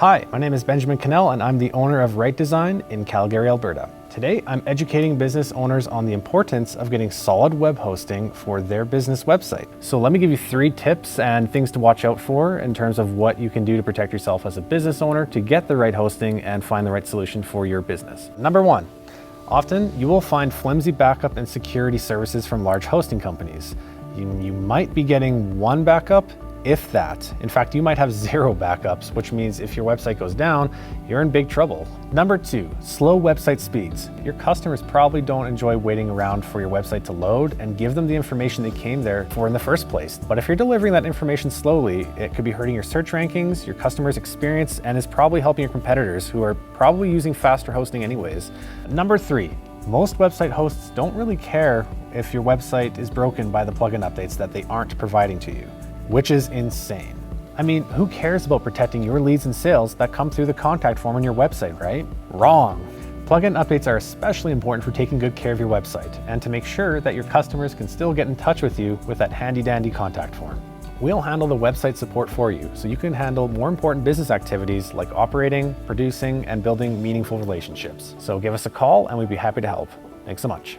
Hi, my name is Benjamin Cannell and I'm the owner of Right Design in Calgary, Alberta. Today, I'm educating business owners on the importance of getting solid web hosting for their business website. So let me give you 3 tips and things to watch out for in terms of what you can do to protect yourself as a business owner to get the right hosting and find the right solution for your business. Number 1, often you will find flimsy backup and security services from large hosting companies. You might be getting one backup, if that. In fact, you might have 0 backups, which means if your website goes down, you're in big trouble. Number 2, slow website speeds. Your customers probably don't enjoy waiting around for your website to load and give them the information they came there for in the first place. But if you're delivering that information slowly, it could be hurting your search rankings, your customers' experience, and is probably helping your competitors who are probably using faster hosting anyways. Number 3, most website hosts don't really care if your website is broken by the plugin updates that they aren't providing to you, which is insane. I mean, who cares about protecting your leads and sales that come through the contact form on your website, right? Wrong. Plugin updates are especially important for taking good care of your website and to make sure that your customers can still get in touch with you with that handy dandy contact form. We'll handle the website support for you so you can handle more important business activities like operating, producing, and building meaningful relationships. So give us a call and we'd be happy to help. Thanks so much.